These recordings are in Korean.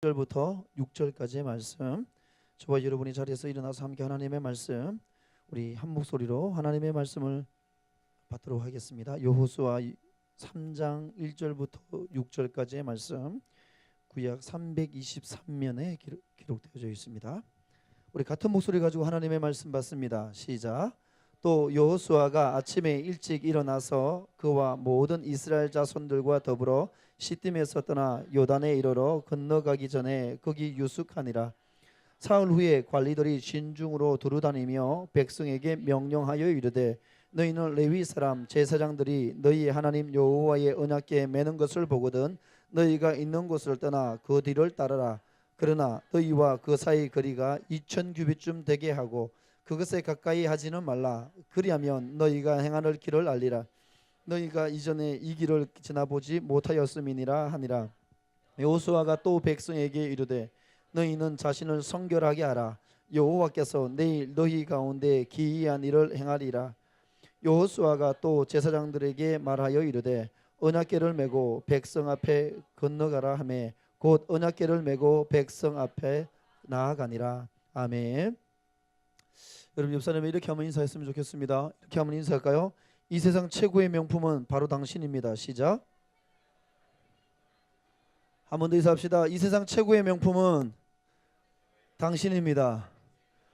1절부터 6절까지의 말씀, 저와 여러분이 자리에서 일어나서 함께 하나님의 말씀, 우리 한 목소리로 하나님의 말씀을 받도록 하겠습니다. 여호수아 3장 1절부터 6절까지의 말씀, 구약 323면에 기록되어져 있습니다. 우리 같은 목소리 가지고 하나님의 말씀 받습니다. 시작. 또 여호수아가 아침에 일찍 일어나서 그와 모든 이스라엘 자손들과 더불어 시딤에서 떠나 요단에 이르러 건너가기 전에 거기 유숙하니라. 사흘 후에 관리들이 신중으로 두루다니며 백성에게 명령하여 이르되, 너희는 레위 사람 제사장들이 너희 하나님 여호와의 언약궤에 매는 것을 보거든 너희가 있는 곳을 떠나 그 뒤를 따르라. 그러나 너희와 그 사이 거리가 2000규빗쯤 되게 하고 그것에 가까이 하지는 말라. 그리하면 너희가 행하는 길을 알리라. 너희가 이전에 이 길을 지나보지 못하였음이니라 하니라. 여호수아가 또 백성에게 이르되, 너희는 자신을 성결하게 하라. 여호와께서 내일 너희 가운데 기이한 일을 행하리라. 여호수아가 또 제사장들에게 말하여 이르되, 언약궤를 메고 백성 앞에 건너가라 하매 곧 언약궤를 메고 백성 앞에 나아가니라. 아멘. 여러분, 옆 사람이 이렇게 한번 인사했으면 좋겠습니다. 이렇게 한번 인사할까요? 이 세상 최고의 명품은 바로 당신입니다. 시작. 한 번 더 인사합시다. 이 세상 최고의 명품은 당신입니다.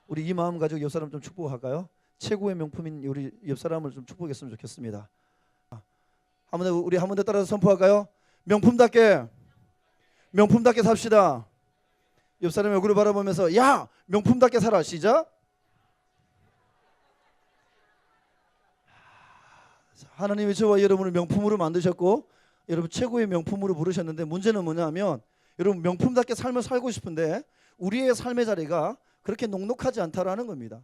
우리 이 마음 가지고 옆 사람 좀 축복할까요? 최고의 명품인 우리 옆 사람을 좀 축복했으면 좋겠습니다. 우리 한 번 더 따라서 선포할까요? 명품답게 삽시다. 옆 사람의 얼굴을 바라보면서 야, 명품답게 살아. 시작. 하나님이 저와 여러분을 명품으로 만드셨고 여러분 최고의 명품으로 부르셨는데, 문제는 뭐냐면 여러분 명품답게 삶을 살고 싶은데 우리의 삶의 자리가 그렇게 녹록하지 않다라는 겁니다.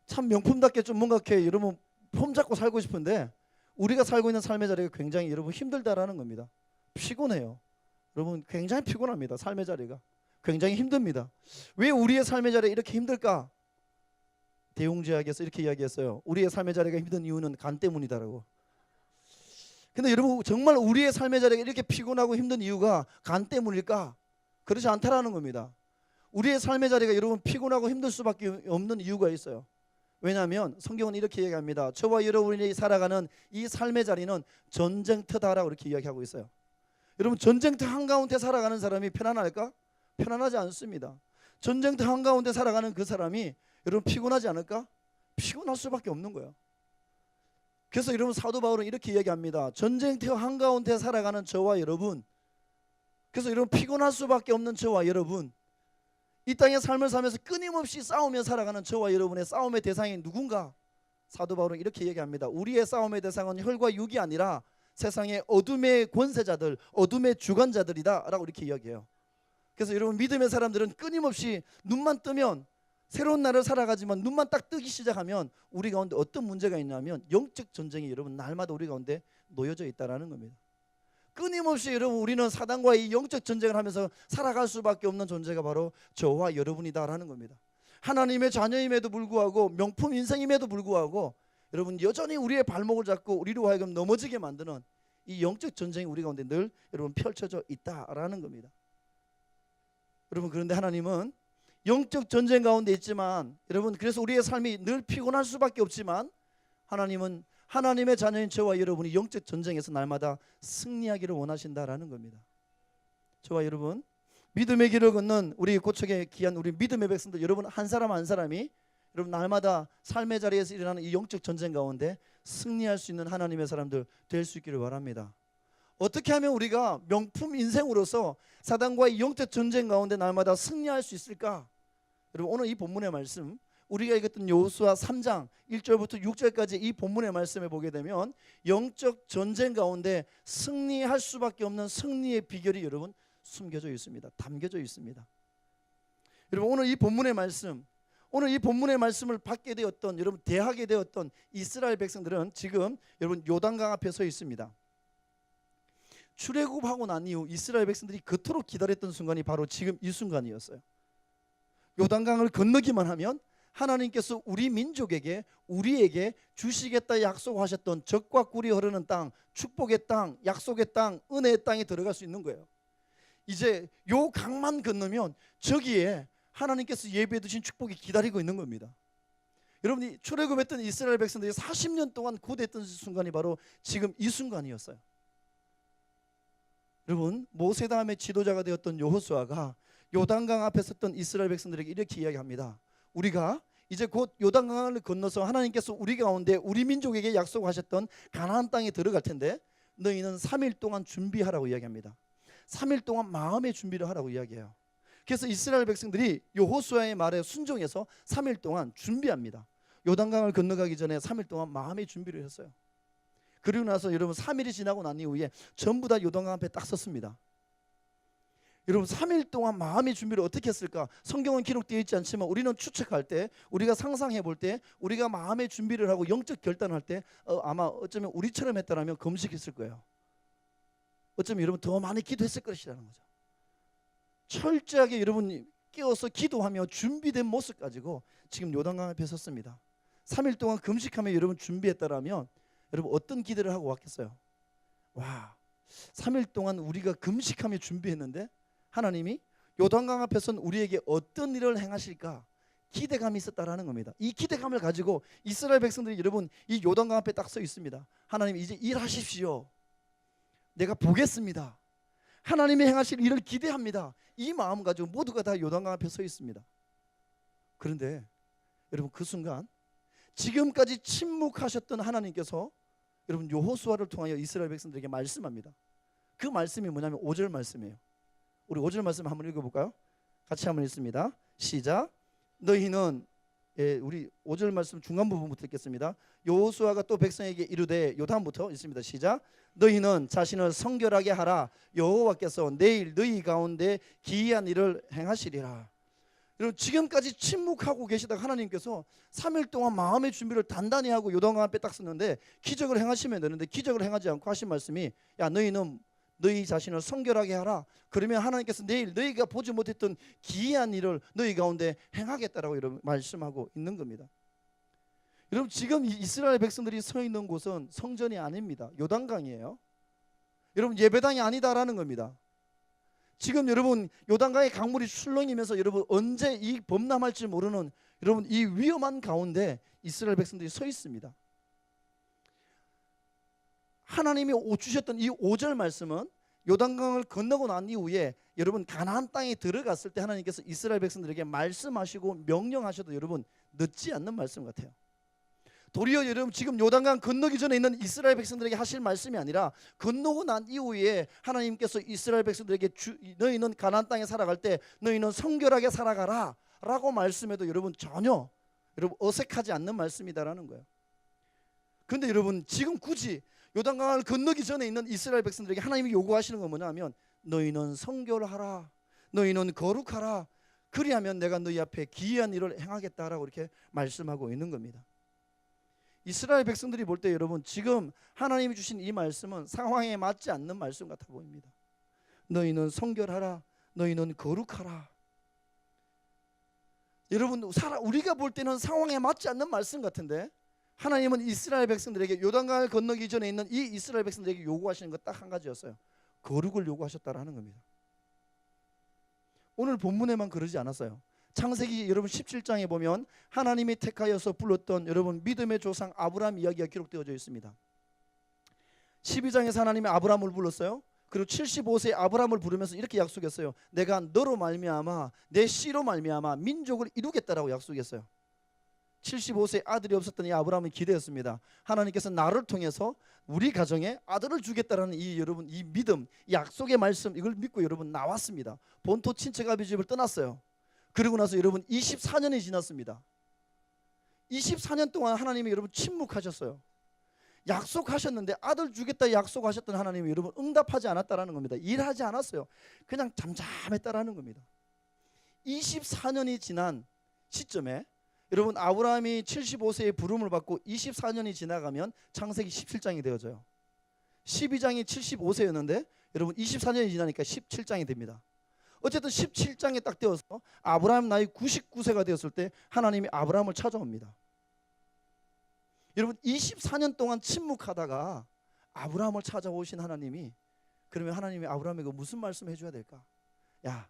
참 명품답게 좀 뭔가 이렇게 여러분 폼 잡고 살고 싶은데 우리가 살고 있는 삶의 자리가 굉장히 여러분 힘들다라는 겁니다. 피곤해요. 여러분 굉장히 피곤합니다. 삶의 자리가 굉장히 힘듭니다. 왜 우리의 삶의 자리가 이렇게 힘들까? 대웅제약에서 이렇게 이야기했어요. 우리의 삶의 자리가 힘든 이유는 간 때문이다라고. 근데 여러분 정말 우리의 삶의 자리가 이렇게 피곤하고 힘든 이유가 간 때문일까? 그렇지 않다라는 겁니다. 우리의 삶의 자리가 여러분 피곤하고 힘들 수밖에 없는 이유가 있어요. 왜냐하면 성경은 이렇게 얘기합니다. 저와 여러분이 살아가는 이 삶의 자리는 전쟁터다라고 이렇게 이야기하고 있어요. 여러분 전쟁터 한가운데 살아가는 사람이 편안할까? 편안하지 않습니다. 전쟁터 한가운데 살아가는 그 사람이 여러분 피곤하지 않을까? 피곤할 수밖에 없는 거예요. 그래서 여러분 사도 바울은 이렇게 이야기합니다. 전쟁터 한가운데 살아가는 저와 여러분, 그래서 여러분 피곤할 수밖에 없는 저와 여러분, 이 땅의 삶을 살면서 끊임없이 싸우며 살아가는 저와 여러분의 싸움의 대상이 누군가? 사도 바울은 이렇게 얘기합니다. 우리의 싸움의 대상은 혈과 육이 아니라 세상의 어둠의 권세자들, 어둠의 주관자들이다 라고 이렇게 이야기해요. 그래서 여러분 믿음의 사람들은 끊임없이 눈만 뜨면 새로운 날을 살아가지만 눈만 딱 뜨기 시작하면 우리 가운데 어떤 문제가 있냐면 영적 전쟁이 여러분 날마다 우리 가운데 놓여져 있다라는 겁니다. 끊임없이 여러분 우리는 사단과의 영적 전쟁을 하면서 살아갈 수밖에 없는 존재가 바로 저와 여러분이다라는 겁니다. 하나님의 자녀임에도 불구하고 명품 인생임에도 불구하고 여러분 여전히 우리의 발목을 잡고 우리로 하여금 넘어지게 만드는 이 영적 전쟁이 우리 가운데 늘 여러분 펼쳐져 있다라는 겁니다. 여러분 그런데 하나님은 영적 전쟁 가운데 있지만 여러분 그래서 우리의 삶이 늘 피곤할 수밖에 없지만 하나님은 하나님의 자녀인 저와 여러분이 영적 전쟁에서 날마다 승리하기를 원하신다라는 겁니다. 저와 여러분 믿음의 길을 걷는 우리 고척의 귀한 우리 믿음의 백성들 여러분 한 사람 한 사람이 여러분 날마다 삶의 자리에서 일어나는 이 영적 전쟁 가운데 승리할 수 있는 하나님의 사람들 될 수 있기를 바랍니다. 어떻게 하면 우리가 명품 인생으로서 사단과의 영적 전쟁 가운데 날마다 승리할 수 있을까? 여러분 오늘 이 본문의 말씀 우리가 읽었던 여호수아 3장 1절부터 6절까지 이 본문의 말씀을 보게 되면 영적 전쟁 가운데 승리할 수밖에 없는 승리의 비결이 여러분 숨겨져 있습니다. 담겨져 있습니다. 여러분 오늘 이 본문의 말씀을 받게 되었던 여러분 대하게 되었던 이스라엘 백성들은 지금 여러분 요단강 앞에 서 있습니다. 출애굽하고 난 이후 이스라엘 백성들이 그토록 기다렸던 순간이 바로 지금 이 순간이었어요. 요단강을 건너기만 하면 하나님께서 우리 민족에게 우리에게 주시겠다 약속하셨던 젖과 꿀이 흐르는 땅, 축복의 땅, 약속의 땅, 은혜의 땅에 들어갈 수 있는 거예요. 이제 요 강만 건너면 저기에 하나님께서 예비해 두신 축복이 기다리고 있는 겁니다. 여러분이 출애굽했던 이스라엘 백성들이 40년 동안 고대했던 순간이 바로 지금 이 순간이었어요. 여러분, 모세 다음에 지도자가 되었던 여호수아가 요단강 앞에 섰던 이스라엘 백성들에게 이렇게 이야기합니다. 우리가 이제 곧 요단강을 건너서 하나님께서 우리 가운데 우리 민족에게 약속하셨던 가나안 땅에 들어갈 텐데 너희는 3일 동안 준비하라고 이야기합니다. 3일 동안 마음의 준비를 하라고 이야기해요. 그래서 이스라엘 백성들이 여호수아의 말에 순종해서 3일 동안 준비합니다. 요단강을 건너가기 전에 3일 동안 마음의 준비를 했어요. 그리고 나서 여러분 3일이 지나고 난 이후에 전부 다 요단강 앞에 딱 섰습니다. 여러분 3일 동안 마음의 준비를 어떻게 했을까? 성경은 기록되어 있지 않지만 우리는 추측할 때, 우리가 상상해 볼 때, 우리가 마음의 준비를 하고 영적 결단할 때 아마 어쩌면 우리처럼 했다라면 금식했을 거예요. 어쩌면 여러분 더 많이 기도했을 것이라는 거죠. 철저하게 여러분이 깨어서 기도하며 준비된 모습 가지고 지금 요단강 앞에 섰습니다. 3일 동안 금식하며 여러분 준비했다라면 여러분 어떤 기대를 하고 왔겠어요? 와, 3일 동안 우리가 금식하며 준비했는데 하나님이 요단강 앞에 선 우리에게 어떤 일을 행하실까 기대감이 있었다라는 겁니다. 이 기대감을 가지고 이스라엘 백성들이 여러분 이 요단강 앞에 딱 서 있습니다. 하나님 이제 일하십시오. 내가 보겠습니다. 하나님이 행하실 일을 기대합니다. 이 마음 가지고 모두가 다 요단강 앞에 서 있습니다. 그런데 여러분 그 순간 지금까지 침묵하셨던 하나님께서 여러분 여호수아를 통하여 이스라엘 백성들에게 말씀합니다. 그 말씀이 뭐냐면 5절 말씀이에요. 우리 5절 말씀 한번 읽어볼까요? 같이 한번 읽습니다. 시작. 너희는 우리 5절 말씀 중간 부분부터 읽겠습니다. 여호수아가 또 백성에게 이르되 요단부터 읽습니다. 시작. 너희는 자신을 성결하게 하라. 여호와께서 내일 너희 가운데 기이한 일을 행하시리라. 여러분 지금까지 침묵하고 계시다가 하나님께서 3일 동안 마음의 준비를 단단히 하고 요단강 앞에 딱 섰는데 기적을 행하시면 되는데 기적을 행하지 않고 하신 말씀이 야 너희는 너희 자신을 성결하게 하라. 그러면 하나님께서 내일 너희가 보지 못했던 기이한 일을 너희 가운데 행하겠다라고 여러분 말씀하고 있는 겁니다. 여러분 지금 이스라엘 백성들이 서 있는 곳은 성전이 아닙니다. 요단강이에요. 여러분 예배당이 아니다라는 겁니다. 지금 여러분 요단강의 강물이 출렁이면서 여러분 언제 이 범람할지 모르는 여러분 이 위험한 가운데 이스라엘 백성들이 서 있습니다. 하나님이 주셨던 이 5절 말씀은 요단강을 건너고 난 이후에 여러분 가나안 땅에 들어갔을 때 하나님께서 이스라엘 백성들에게 말씀하시고 명령하셔도 여러분 늦지 않는 말씀 같아요. 도리어 여러분 지금 요단강 건너기 전에 있는 이스라엘 백성들에게 하실 말씀이 아니라 건너고 난 이후에 하나님께서 이스라엘 백성들에게 너희는 가나안 땅에 살아갈 때 너희는 성결하게 살아가라 라고 말씀해도 여러분 전혀 여러분 어색하지 않는 말씀이다라는 거예요. 그런데 여러분 지금 굳이 요단강을 건너기 전에 있는 이스라엘 백성들에게 하나님이 요구하시는 건 뭐냐면 너희는 성결하라, 너희는 거룩하라, 그리하면 내가 너희 앞에 기이한 일을 행하겠다라고 이렇게 말씀하고 있는 겁니다. 이스라엘 백성들이 볼 때 여러분 지금 하나님이 주신 이 말씀은 상황에 맞지 않는 말씀 같아 보입니다. 너희는 성결하라, 너희는 거룩하라. 여러분 우리가 볼 때는 상황에 맞지 않는 말씀 같은데 하나님은 이스라엘 백성들에게 요단강을 건너기 전에 있는 이 이스라엘 백성들에게 요구하시는 것 딱 한 가지였어요. 거룩을 요구하셨다라는 겁니다. 오늘 본문에만 그러지 않았어요. 창세기 여러분 17장에 보면 하나님이 택하여서 불렀던 여러분 믿음의 조상 아브라함 이야기가 기록되어져 있습니다. 12장에서 하나님이 아브라함을 불렀어요. 그리고 75세의 아브라함을 부르면서 이렇게 약속했어요. 내가 너로 말미암아 내 씨로 말미암아 민족을 이루겠다라고 약속했어요. 75세 아들이 없었던 이 아브라함은 기대했습니다. 하나님께서 나를 통해서 우리 가정에 아들을 주겠다라는 이 여러분 이 믿음, 이 약속의 말씀 이걸 믿고 여러분 나왔습니다. 본토 친척 아비 집을 떠났어요. 그리고 나서 여러분 24년이 지났습니다. 24년 동안 하나님이 여러분 침묵하셨어요. 약속하셨는데 아들 주겠다 약속하셨던 하나님이 여러분 응답하지 않았다라는 겁니다. 일하지 않았어요. 그냥 잠잠했다라는 겁니다. 24년이 지난 시점에 여러분 아브라함이 75세의 부름을 받고 24년이 지나가면 창세기 17장이 되어져요. 12장이 75세였는데 여러분 24년이 지나니까 17장이 됩니다. 어쨌든 17장에 딱 되어서 아브라함 나이 99세가 되었을 때 하나님이 아브라함을 찾아옵니다. 여러분 24년 동안 침묵하다가 아브라함을 찾아오신 하나님이 그러면 하나님이 아브라함에게 무슨 말씀 해줘야 될까? 야,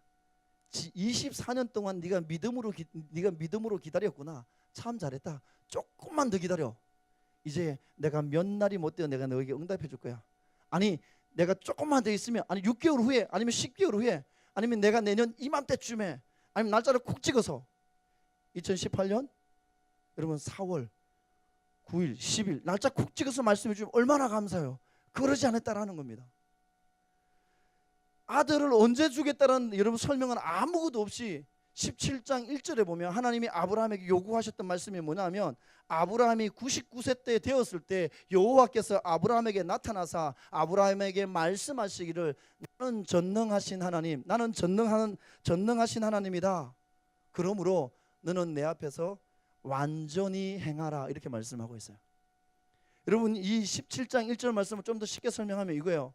24년 동안 네가 믿음으로 기다렸구나. 참 잘했다. 조금만 더 기다려. 이제 내가 몇 날이 못 되어 내가 너에게 응답해 줄 거야. 아니 내가 조금만 더 있으면, 아니 6개월 후에, 아니면 10개월 후에, 아니면 내가 내년 이맘때쯤에, 아니면 날짜를 콕 찍어서 2018년 여러분 4월 9일 10일 날짜 콕 찍어서 말씀해 주면 얼마나 감사해요. 그러지 않았다라는 겁니다. 아들을 언제 주겠다는 여러분 설명은 아무것도 없이 17장 1절에 보면 하나님이 아브라함에게 요구하셨던 말씀이 뭐냐면, 아브라함이 99세 때 되었을 때 여호와께서 아브라함에게 나타나사 아브라함에게 말씀하시기를, 나는 전능하신 하나님, 나는 전능하신 하나님이다. 그러므로 너는 내 앞에서 완전히 행하라, 이렇게 말씀하고 있어요. 여러분 이 17장 1절 말씀을 좀 더 쉽게 설명하면 이거예요.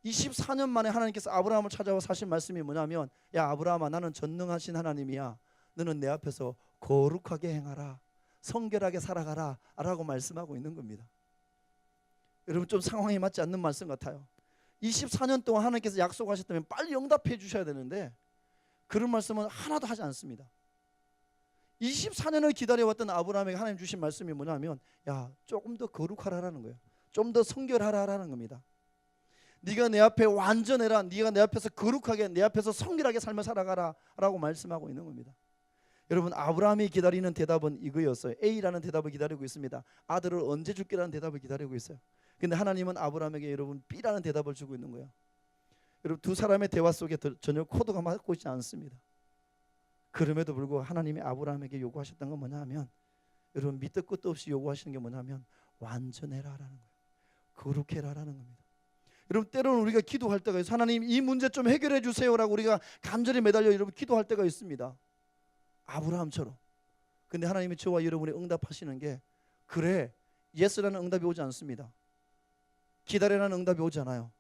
24년 만에 하나님께서 아브라함을 찾아와 하신 말씀이 뭐냐면, 야 아브라함아, 나는 전능하신 하나님이야. 너는 내 앞에서 거룩하게 행하라, 성결하게 살아가라 라고 말씀하고 있는 겁니다. 여러분 좀 상황에 맞지 않는 말씀 같아요. 24년 동안 하나님께서 약속하셨다면 빨리 응답해 주셔야 되는데 그런 말씀은 하나도 하지 않습니다. 24년을 기다려왔던 아브라함에게 하나님 주신 말씀이 뭐냐면, 야 조금 더 거룩하라라는 거예요. 좀 더 성결하라라는 겁니다. 네가 내 앞에 완전해라, 네가 내 앞에서 거룩하게, 내 앞에서 성결하게 삶을 살아가라 라고 말씀하고 있는 겁니다. 여러분 아브라함이 기다리는 대답은 이거였어요. A라는 대답을 기다리고 있습니다. 아들을 언제 줄게라는 대답을 기다리고 있어요. 근데 하나님은 아브라함에게 여러분 B라는 대답을 주고 있는 거예요. 여러분 두 사람의 대화 속에 전혀 코드가 맞고 있지 않습니다. 그럼에도 불구하고 하나님이 아브라함에게 요구하셨던 건 뭐냐 하면, 여러분 밑도 끝도 없이 요구하시는 게 뭐냐 하면 완전해라라는 거예요. 거룩해라라는 겁니다. 여러분 때로는 우리가 기도할 때가 있어요. 하나님 이 문제 좀 해결해 주세요라고 우리가 간절히 매달려 여러분 기도할 때가 있습니다. 아브라함처럼. 근데 하나님이 저와 여러분이 응답하시는 게, 그래 예스라는 응답이 오지 않습니다. 기다려라는 응답이 오지 않아요.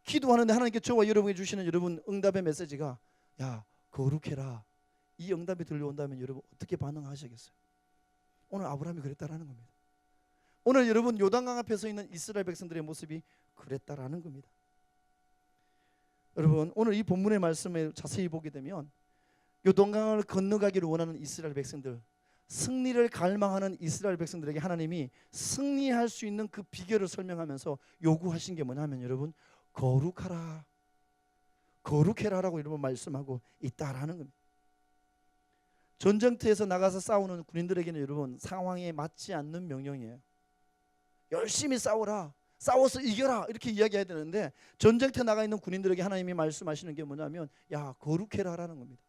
기도하는데 하나님께 저와 여러분이 주시는 여러분 응답의 메시지가, 야 거룩해라, 이 응답이 들려온다면 여러분 어떻게 반응하시겠어요? 오늘 아브라함이 그랬다라는 겁니다. 오늘 여러분 요단강 앞에 서 있는 이스라엘 백성들의 모습이 그랬다라는 겁니다. 여러분 오늘 이 본문의 말씀을 자세히 보게 되면 요단강을 건너가기를 원하는 이스라엘 백성들, 승리를 갈망하는 이스라엘 백성들에게 하나님이 승리할 수 있는 그 비결을 설명하면서 요구하신 게 뭐냐면, 여러분 거룩하라, 거룩해라라고 여러분 말씀하고 있다라는 겁니다. 전쟁터에서 나가서 싸우는 군인들에게는 여러분 상황에 맞지 않는 명령이에요. 열심히 싸워라, 싸워서 이겨라, 이렇게 이야기해야 되는데 전쟁터에 나가 있는 군인들에게 하나님이 말씀하시는 게 뭐냐면, 야 거룩해라라는 겁니다.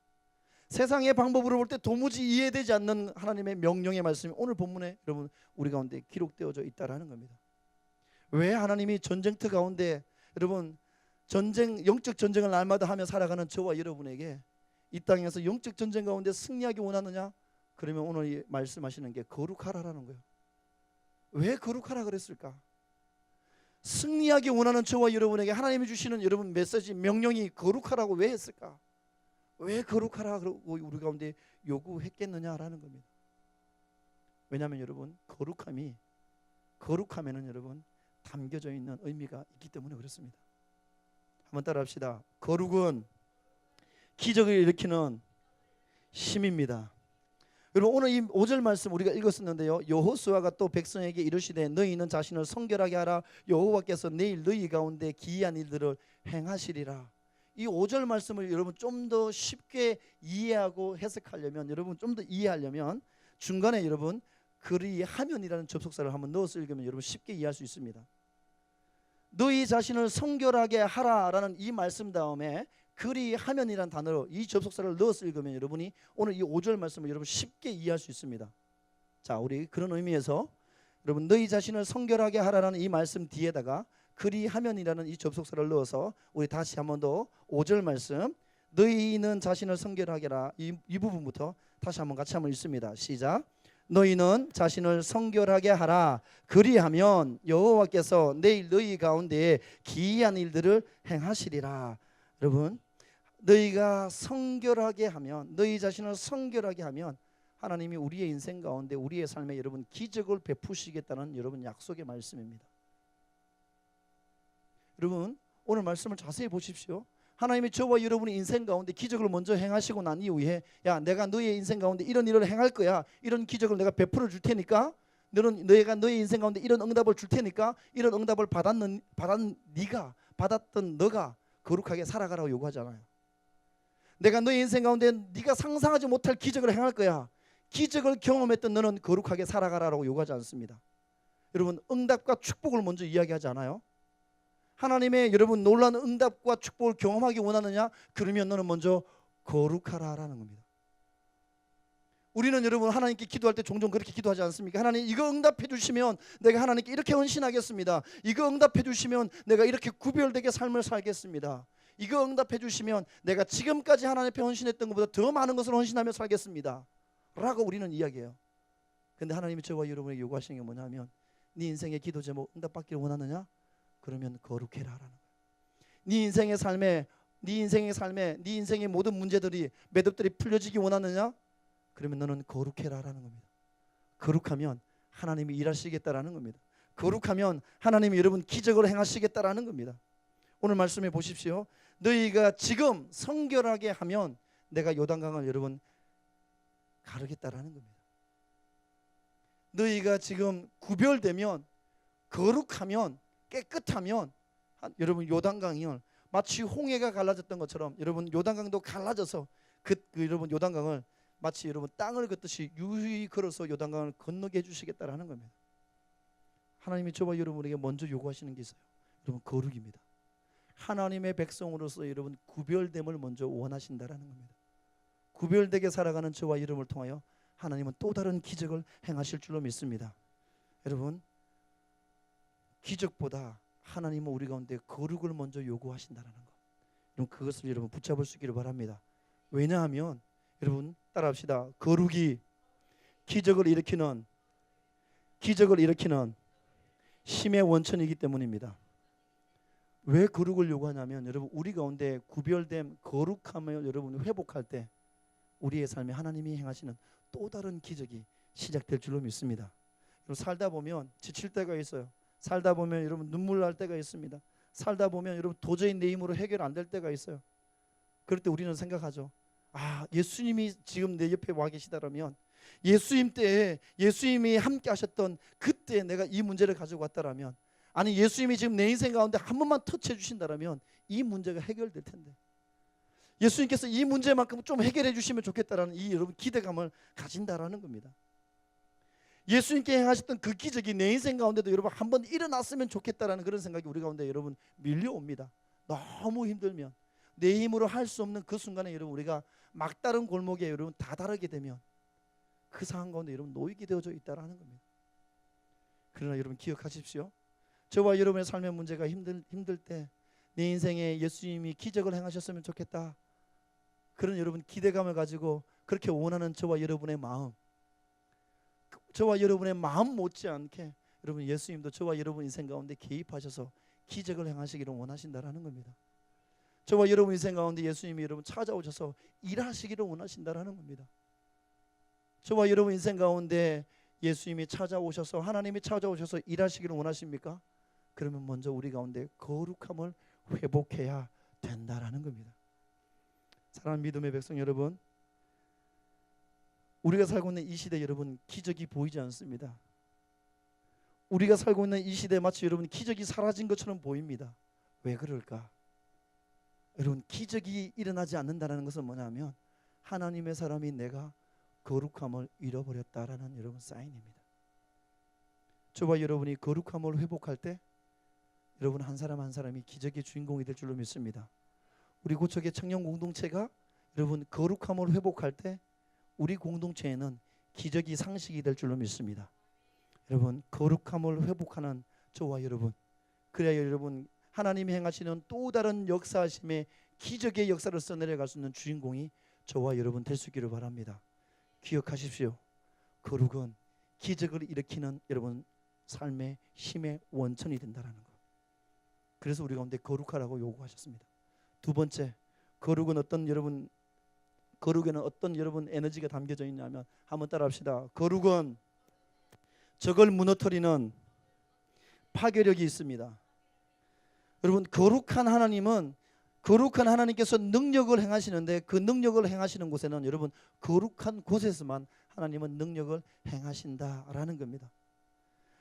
세상의 방법으로 볼 때 도무지 이해되지 않는 하나님의 명령의 말씀이 오늘 본문에 여러분 우리 가운데 기록되어져 있다라는 겁니다. 왜 하나님이 전쟁터 가운데 여러분 영적 전쟁을 날마다 하며 살아가는 저와 여러분에게 이 땅에서 영적 전쟁 가운데 승리하기 원하느냐? 그러면 오늘 말씀하시는 게 거룩하라라는 거예요. 왜 거룩하라 그랬을까? 승리하기 원하는 저와 여러분에게 하나님이 주시는 여러분 메시지, 명령이 거룩하라고 왜 했을까? 왜 거룩하라 그러고 우리 가운데 요구했겠느냐라는 겁니다. 왜냐하면 여러분 거룩함에는 여러분 담겨져 있는 의미가 있기 때문에 그렇습니다. 한번 따라합시다. 거룩은 기적을 일으키는 힘입니다. 여러분 오늘 이 5절 말씀 우리가 읽었었는데요, 여호수아가 또 백성에게 이르시되 너희는 자신을 성결하게 하라, 여호와께서 내일 너희 가운데 기이한 일들을 행하시리라. 이 5절 말씀을 여러분 좀 더 쉽게 이해하고 해석하려면, 여러분 좀 더 이해하려면 중간에 여러분 그리하면이라는 접속사를 한번 넣어서 읽으면 여러분 쉽게 이해할 수 있습니다. 너희 자신을 성결하게 하라라는 이 말씀 다음에 그리하면이라는 단어로 이 접속사를 넣어서 읽으면 여러분이 오늘 이 5절 말씀을 여러분 쉽게 이해할 수 있습니다. 자, 우리 그런 의미에서 여러분 너희 자신을 성결하게 하라는 이 말씀 뒤에다가 그리하면이라는 이 접속사를 넣어서 우리 다시 한 번 더 5절 말씀, 너희는 자신을 성결하게 하라, 이 부분부터 다시 한번 같이 한번 읽습니다. 시작. 너희는 자신을 성결하게 하라, 그리하면 여호와께서 내일 너희 가운데 기이한 일들을 행하시리라. 여러분 너희가 성결하게 하면, 너희 자신을 성결하게 하면 하나님이 우리의 인생 가운데 우리의 삶에 여러분 기적을 베푸시겠다는 여러분 약속의 말씀입니다. 여러분 오늘 말씀을 자세히 보십시오. 하나님이 저와 여러분의 인생 가운데 기적을 먼저 행하시고 난 이후에 야, 내가 너의 인생 가운데 이런 일을 행할 거야. 이런 기적을 내가 베풀어 줄 테니까 너희가 너의 인생 가운데 이런 응답을 줄 테니까 이런 응답을 받았던 너가 거룩하게 살아가라고 요구하잖아요. 내가 너의 인생 가운데 네가 상상하지 못할 기적을 행할 거야. 기적을 경험했던 너는 거룩하게 살아가라고 요구하지 않습니다. 여러분, 응답과 축복을 먼저 이야기하지 않아요? 하나님의 여러분 놀라운 응답과 축복을 경험하기 원하느냐? 그러면 너는 먼저 거룩하라라는 겁니다. 우리는 여러분 하나님께 기도할 때 종종 그렇게 기도하지 않습니까? 하나님, 이거 응답해 주시면 내가 하나님께 이렇게 헌신하겠습니다. 이거 응답해 주시면 내가 이렇게 구별되게 삶을 살겠습니다. 이거 응답해 주시면 내가 지금까지 하나님 앞에 헌신했던 것보다 더 많은 것을 헌신하며 살겠습니다 라고 우리는 이야기해요. 근데 하나님이 저와 여러분에게 요구하시는 게 뭐냐면 네 인생의 기도 제목 응답받기를 원하느냐? 그러면 거룩해라 라는 거예요. 네 인생의 삶에 네 인생의 모든 문제들이 매듭들이 풀려지기 원하느냐? 그러면 너는 거룩해라 라는 겁니다. 거룩하면 하나님이 일하시겠다라는 겁니다. 거룩하면 하나님이 여러분 기적을 행하시겠다라는 겁니다. 오늘 말씀해 보십시오. 너희가 지금 성결하게 하면 내가 요단강을 여러분 가르겠다라는 겁니다. 너희가 지금 구별되면 거룩하면 깨끗하면 여러분 요단강을 마치 홍해가 갈라졌던 것처럼 여러분 요단강도 갈라져서 여러분 요단강을 마치 여러분 땅을 걷듯이 유유히 걸어서 요단강을 건너게 해주시겠다라는 겁니다. 하나님이 저와 여러분에게 먼저 요구하시는 게 있어요. 여러분 거룩입니다. 하나님의 백성으로서 여러분 구별됨을 먼저 원하신다라는 겁니다. 구별되게 살아가는 저와 여러분을 통하여 하나님은 또 다른 기적을 행하실 줄로 믿습니다. 여러분 기적보다 하나님은 우리 가운데 거룩을 먼저 요구하신다라는 것. 여러분 그것을 여러분 붙잡을 수 있기를 바랍니다. 왜냐하면 여러분 따라합시다. 거룩이 기적을 일으키는 힘의 원천이기 때문입니다. 왜 거룩을 요구하냐면 여러분 우리 가운데 구별됨 거룩함을 여러분 회복할 때 우리의 삶에 하나님이 행하시는 또 다른 기적이 시작될 줄로 믿습니다. 여러분 살다 보면 지칠 때가 있어요. 살다 보면 여러분 눈물 날 때가 있습니다. 살다 보면 여러분 도저히 내 힘으로 해결 안 될 때가 있어요. 그럴 때 우리는 생각하죠. 아, 예수님이 지금 내 옆에 와 계시다라면 예수님 때에 예수님이 함께 하셨던 그때 내가 이 문제를 가지고 왔다라면 아니 예수님이 지금 내 인생 가운데 한 번만 터치해 주신다라면 이 문제가 해결될 텐데 예수님께서 이 문제만큼 좀 해결해 주시면 좋겠다라는 이 여러분 기대감을 가진다라는 겁니다. 예수님께 행하셨던 그 기적이 내 인생 가운데도 여러분 한번 일어났으면 좋겠다라는 그런 생각이 우리 가운데 여러분 밀려옵니다. 너무 힘들면 내 힘으로 할 수 없는 그 순간에 여러분 우리가 막다른 골목에 여러분 다다르게 되면 그 상황 가운데 여러분 놓이게 되어져 있다라는 겁니다. 그러나 여러분 기억하십시오. 저와 여러분의 삶의 문제가 힘들 때 내 인생에 예수님이 기적을 행하셨으면 좋겠다. 그런 여러분 기대감을 가지고 그렇게 원하는 저와 여러분의 마음 못지않게 여러분 예수님도 저와 여러분 인생 가운데 개입하셔서 기적을 행하시기를 원하신다라는 겁니다. 저와 여러분 인생 가운데 예수님이 여러분 찾아오셔서 일하시기를 원하신다라는 겁니다. 저와 여러분 인생 가운데 예수님이 찾아오셔서 하나님이 찾아오셔서 일하시기를 원하십니까? 그러면 먼저 우리 가운데 거룩함을 회복해야 된다라는 겁니다. 사랑하는 믿음의 백성 여러분, 우리가 살고 있는 이 시대 여러분 기적이 보이지 않습니다. 우리가 살고 있는 이 시대에 마치 여러분 기적이 사라진 것처럼 보입니다. 왜 그럴까? 여러분 기적이 일어나지 않는다는 것은 뭐냐면 하나님의 사람이 내가 거룩함을 잃어버렸다라는 여러분 사인입니다. 저와 여러분이 거룩함을 회복할 때 여러분 한 사람 한 사람이 기적의 주인공이 될 줄로 믿습니다. 우리 고척의 청년 공동체가 여러분 거룩함을 회복할 때 우리 공동체에는 기적이 상식이 될 줄로 믿습니다. 여러분 거룩함을 회복하는 저와 여러분, 그래야 여러분 하나님이 행하시는 또 다른 역사하심의 기적의 역사를 써내려갈 수 있는 주인공이 저와 여러분 될 수 있기를 바랍니다. 기억하십시오. 거룩은 기적을 일으키는 여러분 삶의 힘의 원천이 된다는 것. 그래서 우리 가운데 거룩하라고 요구하셨습니다. 두 번째, 거룩에는 어떤 여러분 에너지가 담겨져 있냐면 한번 따라합시다. 거룩은 적을 무너뜨리는 파괴력이 있습니다. 여러분 거룩한 하나님은 거룩한 하나님께서 능력을 행하시는데 그 능력을 행하시는 곳에는 여러분 거룩한 곳에서만 하나님은 능력을 행하신다라는 겁니다.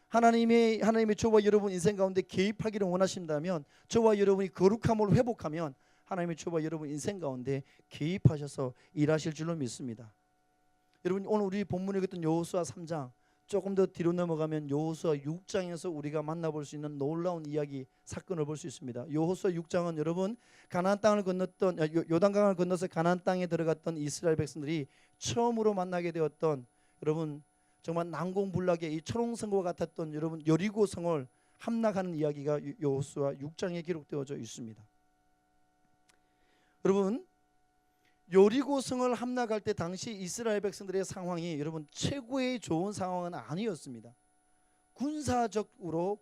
하나님의 저와 여러분 인생 가운데 개입하기를 원하신다면, 저와 여러분이 거룩함을 회복하면 하나님의 저와 여러분 인생 가운데 개입하셔서 일하실 줄로 믿습니다. 여러분, 오늘 우리 본문에 읽었던 여호수아 3장, 조금 더 뒤로 넘어가면 여호수아 6장에서 우리가 만나볼 수 있는 놀라운 이야기 사건을 볼 수 있습니다. 여호수아 6장은 여러분 가나안 땅을 건넜던 요단강을 건너서 가나안 땅에 들어갔던 이스라엘 백성들이 처음으로 만나게 되었던, 여러분 정말 난공불락의 이 초롱성과 같았던 여러분 여리고 성을 함락하는 이야기가 여호수아 6장에 기록되어져 있습니다. 여러분, 여리고 성을 함락할 때 당시 이스라엘 백성들의 상황이 여러분 최고의 좋은 상황은 아니었습니다. 군사적으로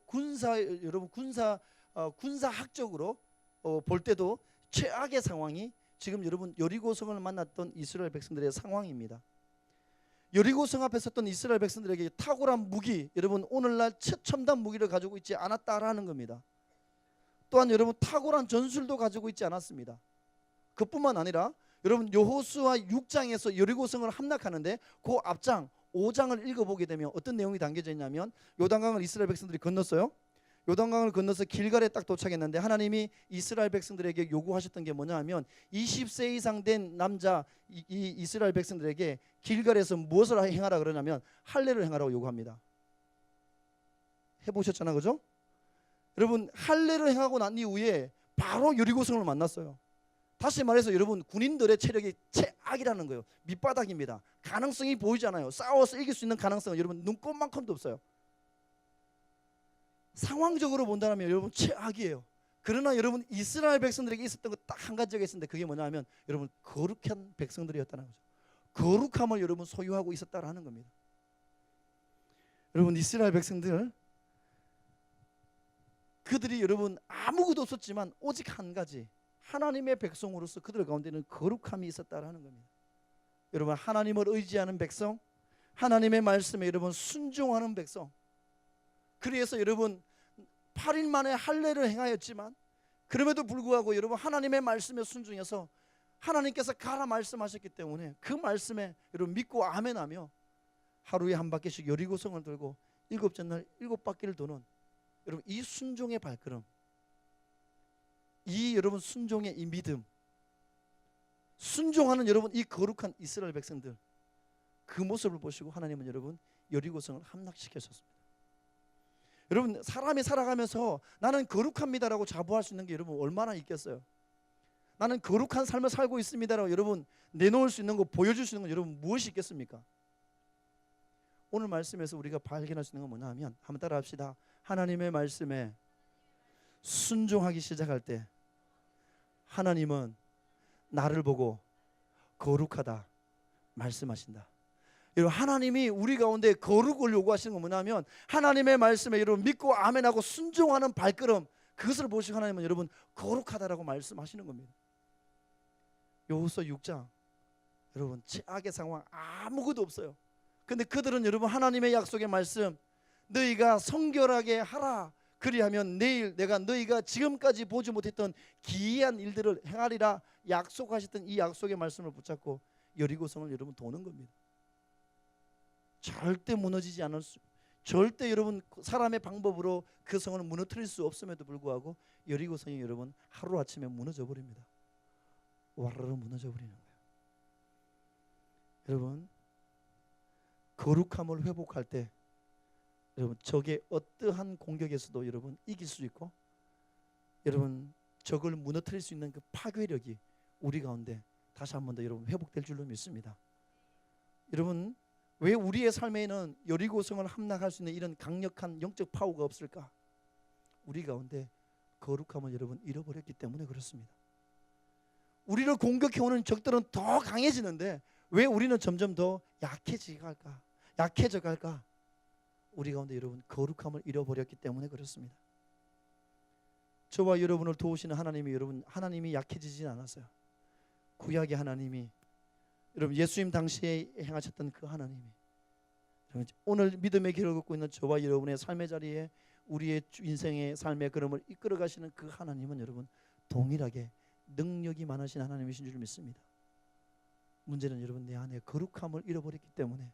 군사학적으로 볼 때도 최악의 상황이 지금 여러분 여리고 성을 만났던 이스라엘 백성들의 상황입니다. 여리고 성 앞에 섰던 이스라엘 백성들에게 탁월한 무기, 여러분 오늘날 최첨단 무기를 가지고 있지 않았다라는 겁니다. 또한 여러분 탁월한 전술도 가지고 있지 않았습니다. 그뿐만 아니라 여러분 여호수아 6장에서 여리고성을 함락하는데 그 앞장 5장을 읽어보게 되면 어떤 내용이 담겨져 있냐면, 요단강을 이스라엘 백성들이 건넜어요. 요단강을 건너서 길갈에 딱 도착했는데 하나님이 이스라엘 백성들에게 요구하셨던 게 뭐냐 하면 20세 이상 된 남자 이 이스라엘 백성들에게 길갈에서 무엇을 행하라 그러냐면 할례를 행하라고 요구합니다. 해보셨잖아요, 그죠? 여러분 할례를 행하고 난 이후에 바로 여리고성을 만났어요. 다시 말해서 여러분 군인들의 체력이 최악이라는 거예요. 밑바닥입니다. 가능성이 보이잖아요. 싸워서 이길 수 있는 가능성은 여러분 눈꼽만큼도 없어요. 상황적으로 본다면 여러분 최악이에요. 그러나 여러분 이스라엘 백성들에게 있었던 것 딱 한 가지가 있었는데 그게 뭐냐 하면 여러분 거룩한 백성들이었다는 거죠. 거룩함을 여러분 소유하고 있었다라는 겁니다. 여러분 이스라엘 백성들, 그들이 여러분 아무것도 없었지만 오직 한 가지, 하나님의 백성으로서 그들 가운데는 거룩함이 있었다라는 겁니다. 여러분 하나님을 의지하는 백성, 하나님의 말씀에 여러분 순종하는 백성. 그래서 여러분 8일 만에 할례를 행하였지만 그럼에도 불구하고 여러분 하나님의 말씀에 순종해서 하나님께서 가라 말씀하셨기 때문에 그 말씀에 여러분 믿고 아멘하며 하루에 한 바퀴씩 여리고성을 돌고 7째 날 7바퀴를 도는 여러분 이 순종의 발걸음, 이 여러분 순종의 이 믿음, 순종하는 여러분 이 거룩한 이스라엘 백성들, 그 모습을 보시고 하나님은 여러분 여리고성을 함락시키셨습니다. 여러분 사람이 살아가면서 나는 거룩합니다라고 자부할 수 있는 게 여러분 얼마나 있겠어요? 나는 거룩한 삶을 살고 있습니다라고 여러분 내놓을 수 있는 거, 보여줄 수 있는 건 여러분 무엇이 있겠습니까? 오늘 말씀에서 우리가 발견할 수 있는 건 뭐냐 하면 한번 따라 합시다. 하나님의 말씀에 순종하기 시작할 때 하나님은 나를 보고 거룩하다 말씀하신다. 여러분 하나님이 우리 가운데 거룩을 요구하시는 건 뭐냐면 하나님의 말씀에 여러분 믿고 아멘하고 순종하는 발걸음, 그것을 보시고 하나님은 여러분 거룩하다라고 말씀하시는 겁니다. 여호수아 6장 여러분 최악의 상황 아무것도 없어요. 근데 그들은 여러분 하나님의 약속의 말씀, 너희가 성결하게 하라, 그리하면 내일 내가 너희가 지금까지 보지 못했던 기이한 일들을 행하리라 약속하셨던 이 약속의 말씀을 붙잡고 여리고성을 여러분 도는 겁니다. 절대 무너지지 않을 수, 절대 여러분 사람의 방법으로 그 성을 무너뜨릴 수 없음에도 불구하고 여리고성이 여러분 하루아침에 무너져 버립니다. 와르르 무너져 버리는 거예요. 여러분 거룩함을 회복할 때 여러분 적의 어떠한 공격에서도 여러분 이길 수 있고 여러분 적을 무너뜨릴 수 있는 그 파괴력이 우리 가운데 다시 한 번 더 여러분 회복될 줄로 믿습니다. 여러분 왜 우리의 삶에는 여리고성을 함락할 수 있는 이런 강력한 영적 파워가 없을까? 우리 가운데 거룩함을 여러분 잃어버렸기 때문에 그렇습니다. 우리를 공격해오는 적들은 더 강해지는데 왜 우리는 점점 더 약해져 갈까? 우리 가운데 여러분 거룩함을 잃어버렸기 때문에 그렇습니다. 저와 여러분을 도우시는 하나님이 여러분 하나님이 약해지진 않았어요. 구약의 하나님이 여러분 예수님 당시에 행하셨던 그 하나님이 오늘 믿음의 길을 걷고 있는 저와 여러분의 삶의 자리에 우리의 인생의 삶의 걸음을 이끌어 가시는 그 하나님은 여러분 동일하게 능력이 많으신 하나님이신 줄 믿습니다. 문제는 여러분 내 안에 거룩함을 잃어버렸기 때문에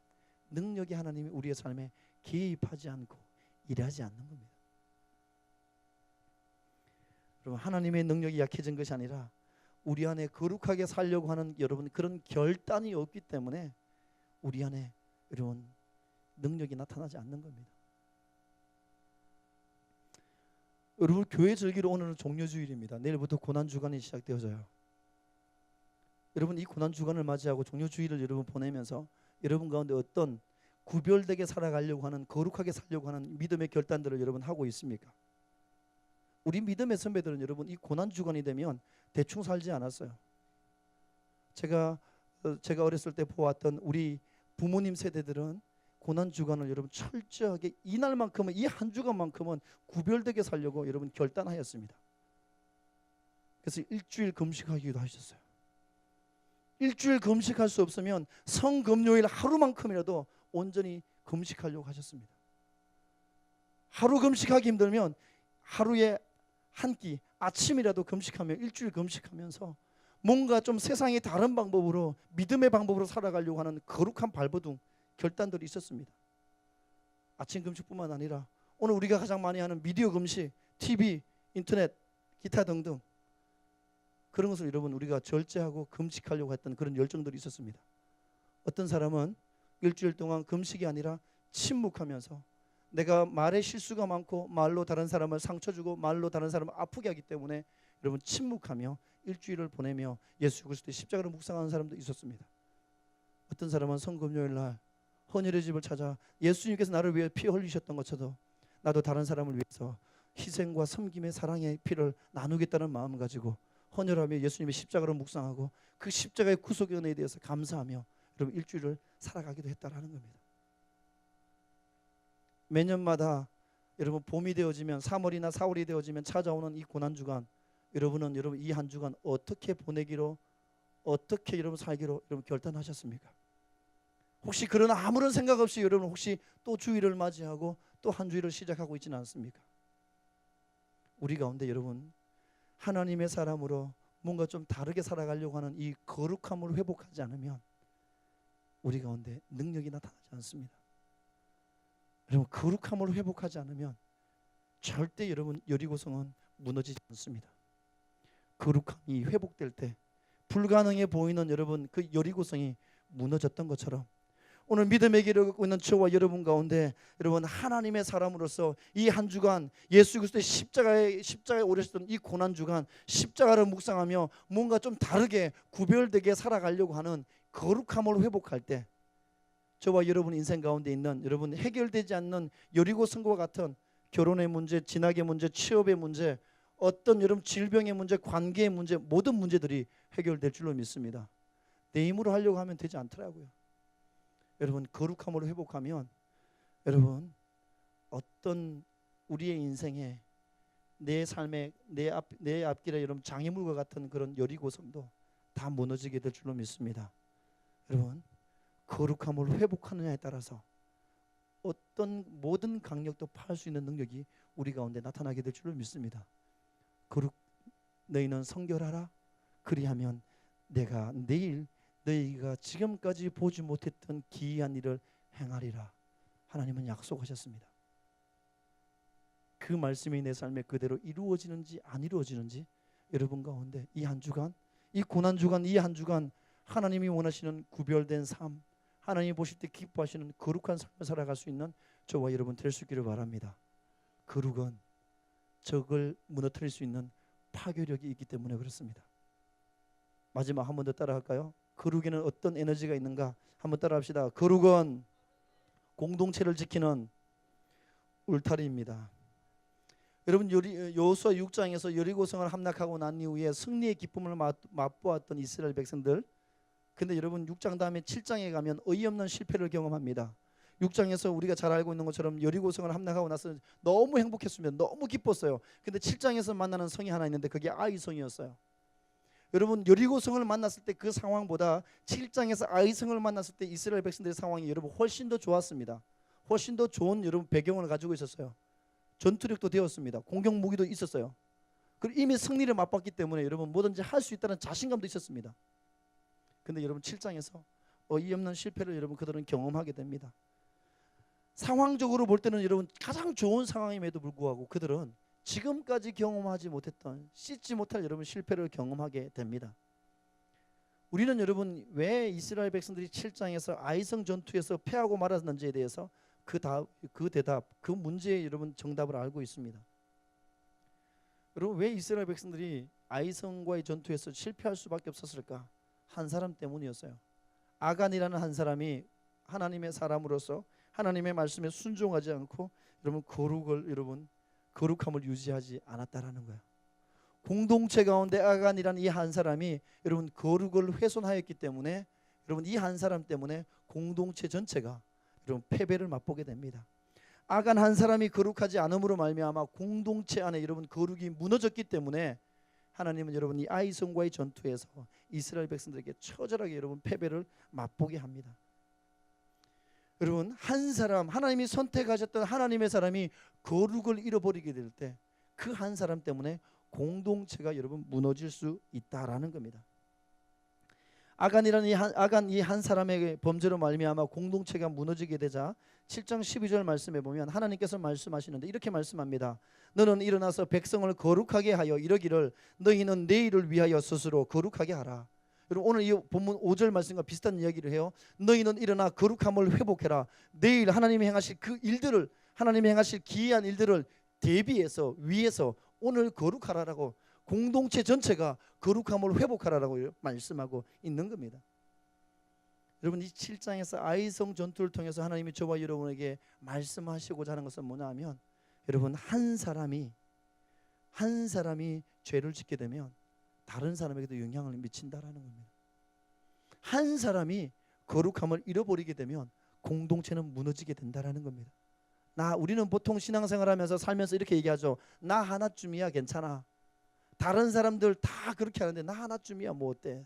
능력이 하나님이 우리의 삶에 개입하지 않고 일하지 않는 겁니다. 여러분 하나님의 능력이 약해진 것이 아니라 우리 안에 거룩하게 살려고 하는 여러분 그런 결단이 없기 때문에 우리 안에 여러분 능력이 나타나지 않는 겁니다. 여러분 교회 즐기러 오늘은 종료주일입니다. 내일부터 고난주간이 시작되어져요. 여러분 이 고난주간을 맞이하고 종료주일을 여러분 보내면서 여러분 가운데 어떤 구별되게 살아가려고 하는 거룩하게 살려고 하는 믿음의 결단들을 여러분 하고 있습니까? 우리 믿음의 선배들은 여러분 이 고난주간이 되면 대충 살지 않았어요. 제가 어렸을 때 보았던 우리 부모님 세대들은 고난주간을 여러분 철저하게 이날만큼은 이 한 주간만큼은 구별되게 살려고 여러분 결단하였습니다. 그래서 일주일 금식하기도 하셨어요. 일주일 금식할 수 없으면 성금요일 하루만큼이라도 온전히 금식하려고 하셨습니다. 하루 금식하기 힘들면 하루에 한 끼 아침이라도 금식하며 일주일 금식하면서 뭔가 좀 세상의 다른 방법으로 믿음의 방법으로 살아가려고 하는 거룩한 발버둥 결단들이 있었습니다. 아침 금식뿐만 아니라 오늘 우리가 가장 많이 하는 미디어 금식, TV, 인터넷, 기타 등등 그런 것을 여러분 우리가 절제하고 금식하려고 했던 그런 열정들이 있었습니다. 어떤 사람은 일주일 동안 금식이 아니라 침묵하면서 내가 말에 실수가 많고 말로 다른 사람을 상처 주고 말로 다른 사람을 아프게 하기 때문에 여러분 침묵하며 일주일을 보내며 예수 그리스도의 십자가를 묵상하는 사람도 있었습니다. 어떤 사람은 성금요일 날 헌혈의 집을 찾아 예수님께서 나를 위해 피 흘리셨던 것처럼 나도 다른 사람을 위해서 희생과 섬김의 사랑의 피를 나누겠다는 마음을 가지고 헌혈하며 예수님의 십자가를 묵상하고 그 십자가의 구속의 은혜에 대해서 감사하며 여러분 일주일을 살아가기도 했다라는 겁니다. 매년마다 여러분 봄이 되어지면 3월이나 4월이 되어지면 찾아오는 이 고난주간 여러분은 여러분 이 한 주간 어떻게 보내기로 어떻게 여러분 살기로 여러분 결단하셨습니까? 혹시 그런 아무런 생각 없이 여러분 혹시 또 주일을 맞이하고 또 한 주일을 시작하고 있지는 않습니까? 우리 가운데 여러분 하나님의 사람으로 뭔가 좀 다르게 살아가려고 하는 이 거룩함을 회복하지 않으면 우리 가운데 능력이 나타나지 않습니다. 여러분 거룩함을 회복하지 않으면 절대 여러분 여리고성은 무너지지 않습니다. 거룩함이 회복될 때 불가능해 보이는 여러분 그 여리고성이 무너졌던 것처럼 오늘 믿음의 길을 걷고 있는 저와 여러분 가운데 여러분 하나님의 사람으로서 이 한 주간 예수 그리스도의 십자가에 오르셨던 이 고난 주간 십자가를 묵상하며 뭔가 좀 다르게 구별되게 살아가려고 하는 거룩함을 회복할 때 저와 여러분 인생 가운데 있는 여러분 해결되지 않는 여리고성과 같은 결혼의 문제, 진학의 문제, 취업의 문제, 어떤 여러분 질병의 문제, 관계의 문제 모든 문제들이 해결될 줄로 믿습니다. 내 힘으로 하려고 하면 되지 않더라고요. 여러분 거룩함으로 회복하면 여러분 어떤 우리의 인생에 내 삶의 내 앞길에 여러분 장애물과 같은 그런 여리고성도 다 무너지게 될 줄로 믿습니다. 여러분 거룩함을 회복하느냐에 따라서 어떤 모든 강력도 파할 수 있는 능력이 우리 가운데 나타나게 될 줄로 믿습니다. 거룩 너희는 성결하라 그리하면 내가 내일 너희가 지금까지 보지 못했던 기이한 일을 행하리라. 하나님은 약속하셨습니다. 그 말씀이 내 삶에 그대로 이루어지는지 안 이루어지는지 여러분 가운데 이 한 주간 이 고난 주간 이 한 주간 하나님이 원하시는 구별된 삶 하나님이 보실 때 기뻐하시는 거룩한 삶을 살아갈 수 있는 저와 여러분 될 수 있기를 바랍니다. 거룩은 적을 무너뜨릴 수 있는 파괴력이 있기 때문에 그렇습니다. 마지막 한 번 더 따라할까요? 거룩에는 어떤 에너지가 있는가? 한번 따라합시다. 거룩은 공동체를 지키는 울타리입니다. 여러분 여호수아 6장에서 여리고성을 함락하고 난 이후에 승리의 기쁨을 맛보았던 이스라엘 백성들 근데 여러분 6장 다음에 7장에 가면 어이없는 실패를 경험합니다. 6장에서 우리가 잘 알고 있는 것처럼 여리고성을 함락하고 나서 너무 행복했습니다. 너무 기뻤어요. 근데 7장에서 만나는 성이 하나 있는데 그게 아이성이었어요. 여러분 여리고성을 만났을 때 그 상황보다 7장에서 아이성을 만났을 때 이스라엘 백성들의 상황이 여러분 훨씬 더 좋았습니다. 훨씬 더 좋은 여러분 배경을 가지고 있었어요. 전투력도 되었습니다. 공격 무기도 있었어요. 그리고 이미 승리를 맛봤기 때문에 여러분 뭐든지 할 수 있다는 자신감도 있었습니다. 근데 여러분 7장에서 어이없는 실패를 여러분 그들은 경험하게 됩니다. 상황적으로 볼 때는 여러분 가장 좋은 상황임에도 불구하고 그들은 지금까지 경험하지 못했던 씻지 못할 여러분 실패를 경험하게 됩니다. 우리는 여러분 왜 이스라엘 백성들이 7장에서 아이성 전투에서 패하고 말았는지에 대해서 그 대답, 그 문제의 여러분 정답을 알고 있습니다. 여러분 왜 이스라엘 백성들이 아이성과의 전투에서 실패할 수밖에 없었을까? 한 사람 때문이었어요. 아간이라는 한 사람이 하나님의 사람으로서 하나님의 말씀에 순종하지 않고 여러분 거룩함을 유지하지 않았다라는 거예요. 공동체 가운데 아간이라는 이 한 사람이 여러분 거룩을 훼손하였기 때문에 여러분 이 한 사람 때문에 공동체 전체가 여러분 패배를 맛보게 됩니다. 아간 한 사람이 거룩하지 않음으로 말미암아 공동체 안에 여러분 거룩이 무너졌기 때문에 하나님은 여러분 이 아이성과의 전투에서 이스라엘 백성들에게 처절하게 여러분 패배를 맛보게 합니다. 여러분 한 사람 하나님이 선택하셨던 하나님의 사람이 거룩을 잃어버리게 될 때 그 한 사람 때문에 공동체가 여러분 무너질 수 있다라는 겁니다. 아간이라는 이 한 사람의 범죄로 말미암아 공동체가 무너지게 되자 7장 12절 말씀에 보면 하나님께서 말씀하시는데 이렇게 말씀합니다. 너는 일어나서 백성을 거룩하게 하여 이러기를 너희는 내일을 위하여 스스로 거룩하게 하라. 여러분 오늘 이 본문 5절 말씀과 비슷한 이야기를 해요. 너희는 일어나 거룩함을 회복해라. 내일 하나님이 행하실 그 일들을 하나님이 행하실 기이한 일들을 대비해서 위해서 오늘 거룩하라라고 공동체 전체가 거룩함을 회복하라라고 말씀하고 있는 겁니다. 여러분 이 7장에서 아이성 전투를 통해서 하나님이 저와 여러분에게 말씀하시고자 하는 것은 뭐냐 하면 여러분 한 사람이 죄를 짓게 되면 다른 사람에게도 영향을 미친다라는 겁니다. 한 사람이 거룩함을 잃어버리게 되면 공동체는 무너지게 된다라는 겁니다. 우리는 보통 신앙생활하면서 살면서 이렇게 얘기하죠. 나 하나쯤이야 괜찮아. 다른 사람들 다 그렇게 하는데 나 하나쯤이야 뭐 어때?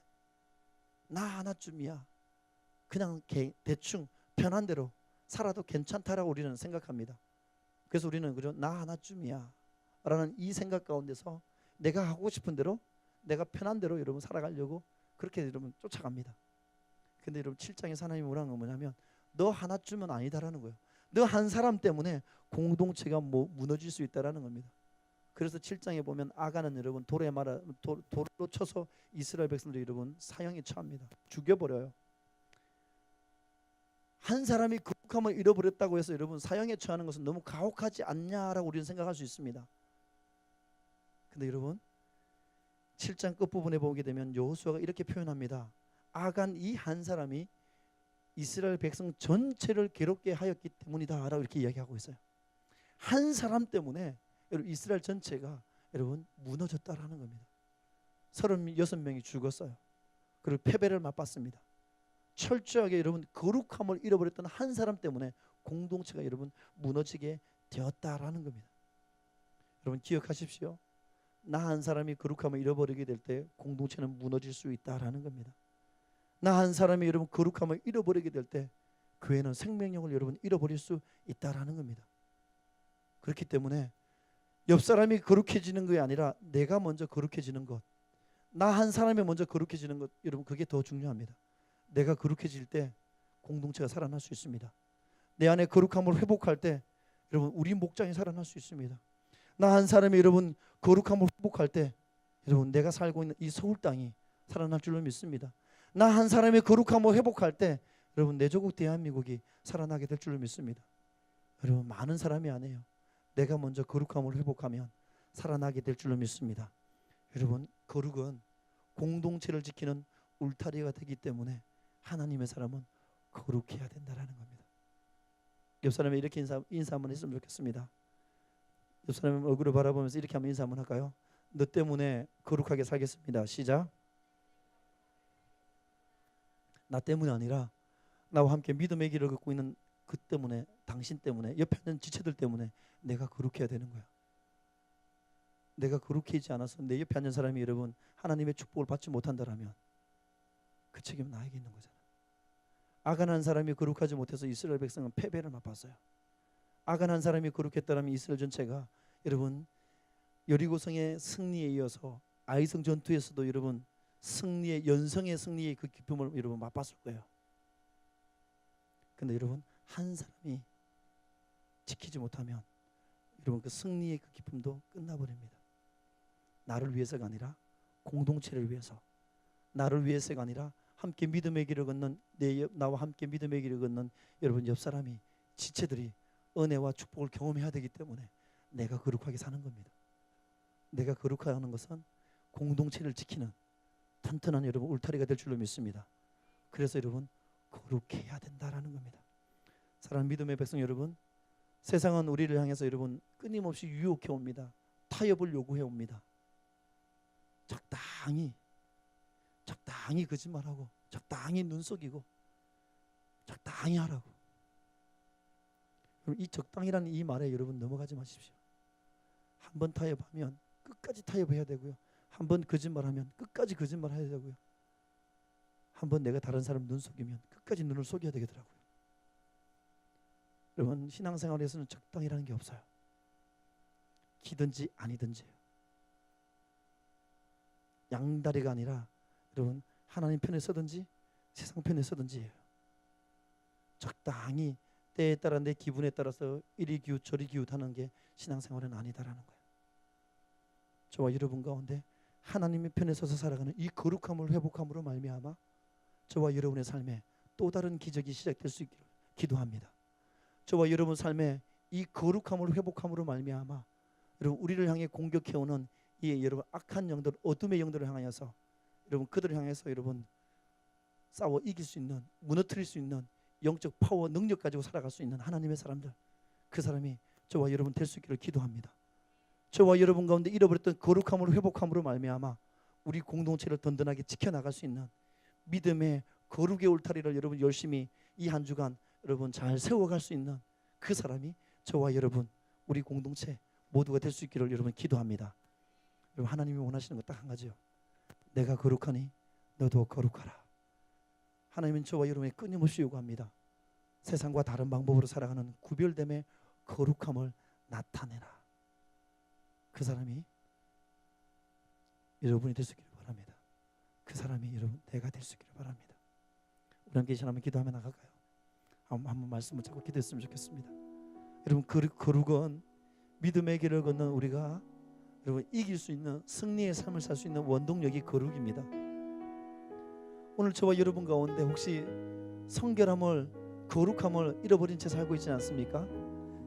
나 하나쯤이야. 그냥 대충 편한 대로 살아도 괜찮다라고 우리는 생각합니다. 그래서 우리는 그죠? 나 하나쯤이야 라는 이 생각 가운데서 내가 하고 싶은 대로 내가 편한 대로 여러분 살아가려고 그렇게 여러분 쫓아갑니다. 근데 여러분 7장에서 하나님이 뭐라는 건 뭐냐면 너 하나쯤은 아니다라는 거예요. 너 한 사람 때문에 공동체가 무너질 수 있다라는 겁니다. 그래서 7장에 보면 아간은 여러분 돌로 쳐서 이스라엘 백성들이 여러분 사형에 처합니다. 죽여버려요. 한 사람이 거룩함을 잃어버렸다고 해서 여러분 사형에 처하는 것은 너무 가혹하지 않냐라고 우리는 생각할 수 있습니다. 근데 여러분 7장 끝부분에 보게 되면 여호수아가 이렇게 표현합니다. 아간 이 한 사람이 이스라엘 백성 전체를 괴롭게 하였기 때문이다 라고 이렇게 이야기하고 있어요. 한 사람 때문에 여러분 이스라엘 전체가 여러분 무너졌다라는 겁니다. 36명이 죽었어요. 그리고 패배를 맛봤습니다. 철저하게 여러분 거룩함을 잃어버렸던 한 사람 때문에 공동체가 여러분 무너지게 되었다라는 겁니다. 여러분 기억하십시오. 나 한 사람이 거룩함을 잃어버리게 될 때 공동체는 무너질 수 있다라는 겁니다. 나 한 사람이 여러분 거룩함을 잃어버리게 될 때 교회는 생명력을 여러분 잃어버릴 수 있다라는 겁니다. 그렇기 때문에 옆 사람이 거룩해지는 것이 아니라 내가 먼저 거룩해지는 것, 나 한 사람이 먼저 거룩해지는 것, 여러분 그게 더 중요합니다. 내가 거룩해질 때 공동체가 살아날 수 있습니다. 내 안에 거룩함을 회복할 때 여러분 우리 목장이 살아날 수 있습니다. 나 한 사람이 여러분 거룩함을 회복할 때 여러분 내가 살고 있는 이 서울 땅이 살아날 줄로 믿습니다. 나 한 사람이 거룩함을 회복할 때 여러분 내 조국 대한민국이 살아나게 될 줄로 믿습니다. 여러분 많은 사람이 아니에요. 내가 먼저 거룩함을 회복하면 살아나게 될 줄로 믿습니다. 여러분 거룩은 공동체를 지키는 울타리가 되기 때문에 하나님의 사람은 거룩해야 된다라는 겁니다. 옆 사람이 이렇게 인사 한번 했으면 좋겠습니다. 옆 사람의 얼굴을 바라보면서 이렇게 한번 인사 한번 할까요? 너 때문에 거룩하게 살겠습니다. 시작. 나 때문이 아니라 나와 함께 믿음의 길을 걷고 있는 그 때문에, 당신 때문에, 옆에 있는 지체들 때문에 내가 거룩해야 되는 거야. 내가 거룩해지지 않아서 내 옆에 앉은 사람이 여러분 하나님의 축복을 받지 못한다라면 그 책임은 나에게 있는 거잖아. 아간 한 사람이 거룩하지 못해서 이스라엘 백성은 패배를 맛봤어요. 아간 한 사람이 거룩했다면 이스라엘 전체가 여러분 여리고성의 승리에 이어서 아이성 전투에서도 여러분 승리의 연성의 승리의 그 기쁨을 여러분 맛봤을 거예요. 근데 여러분 한 사람이 지키지 못하면 여러분 그 승리의 그 기쁨도 끝나버립니다. 나를 위해서가 아니라 공동체를 위해서, 나를 위해서가 아니라 함께 믿음의 길을 걷는 나와 함께 믿음의 길을 걷는 여러분 옆 사람이, 지체들이 은혜와 축복을 경험해야 되기 때문에 내가 거룩하게 사는 겁니다. 내가 거룩하다는 것은 공동체를 지키는 튼튼한 여러분 울타리가 될 줄로 믿습니다. 그래서 여러분 거룩해야 된다라는 겁니다. 사랑하는 믿음의 백성 여러분, 세상은 우리를 향해서 여러분 끊임없이 유혹해 옵니다. 타협을 요구해 옵니다. 적당히 거짓말하고, 적당히 눈 속이고, 적당히 하라고. 이 적당이라는 이 말에 여러분 넘어가지 마십시오. 한번 타협하면 끝까지 타협해야 되고요. 한번 거짓말하면 끝까지 거짓말해야 되고요. 한번 내가 다른 사람 눈 속이면 끝까지 눈을 속여야 되겠더라고요. 여러분 신앙생활에서는 적당이라는 게 없어요. 기든지 아니든지예요. 양다리가 아니라 여러분 하나님 편에 서든지 세상 편에 서든지예요. 적당히 때에 따라 내 기분에 따라서 이리 기웃 저리 기웃하는 게 신앙생활은 아니다라는 거예요. 저와 여러분 가운데 하나님의 편에 서서 살아가는 이 거룩함을 회복함으로 말미암아 저와 여러분의 삶에 또 다른 기적이 시작될 수 있기를 기도합니다. 저와 여러분 삶에 이 거룩함을 회복함으로 말미암아 여러분 우리를 향해 공격해오는 이 여러분 악한 영들, 어둠의 영들을 향하여서 여러분 그들을 향해서 여러분 싸워 이길 수 있는, 무너뜨릴 수 있는 영적 파워, 능력 가지고 살아갈 수 있는 하나님의 사람들, 그 사람이 저와 여러분 될 수 있기를 기도합니다. 저와 여러분 가운데 잃어버렸던 거룩함을 회복함으로 말미암아 우리 공동체를 든든하게 지켜나갈 수 있는 믿음의 거룩의 울타리를 여러분 열심히 이 한 주간 여러분 잘 세워갈 수 있는 그 사람이 저와 여러분 우리 공동체 모두가 될 수 있기를 여러분 기도합니다. 여러분 하나님이 원하시는 것 딱 한 가지요. 내가 거룩하니 너도 거룩하라. 하나님은 저와 여러분이 끊임없이 요구합니다. 세상과 다른 방법으로 살아가는 구별됨의 거룩함을 나타내라. 그 사람이 여러분이 될 수 있기를 바랍니다. 그 사람이 여러분 내가 될 수 있기를 바랍니다. 우리 함께 한번 기도하며 나갈까요? 한번 말씀을 잡고 기도했으면 좋겠습니다. 여러분 거룩은 믿음의 길을 걷는 우리가 여러분 이길 수 있는 승리의 삶을 살 수 있는 원동력이 거룩입니다. 오늘 저와 여러분 가운데 혹시 성결함을, 거룩함을 잃어버린 채 살고 있지 않습니까?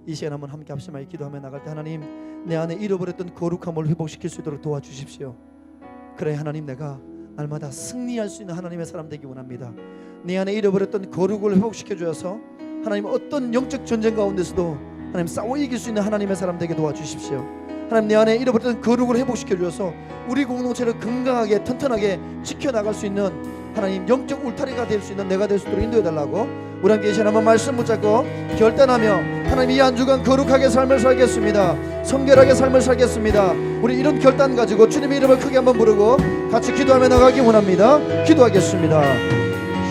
이 시간 한번 함께 합심하여 기도하며 나갈 때 하나님 내 안에 잃어버렸던 거룩함을 회복시킬 수 있도록 도와주십시오. 그래 하나님 내가 날마다 승리할 수 있는 하나님의 사람 되기 원합니다. 내 안에 잃어버렸던 거룩을 회복시켜 주어서 하나님 어떤 영적 전쟁 가운데서도 하나님 싸워 이길 수 있는 하나님의 사람 되게 도와주십시오. 하나님 내 안에 잃어버렸던 거룩을 회복시켜 주어서 우리 공동체를 건강하게 튼튼하게 지켜나갈 수 있는 하나님 영적 울타리가 될 수 있는 내가 될 수 있도록 인도해 달라고 우리 함께 이제 한번 말씀 붙잡고 결단하며 하나님 이 한 주간 거룩하게 삶을 살겠습니다. 성결하게 삶을 살겠습니다. 우리 이런 결단 가지고 주님의 이름을 크게 한번 부르고 같이 기도하며 나가기 원합니다. 기도하겠습니다.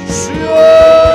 주여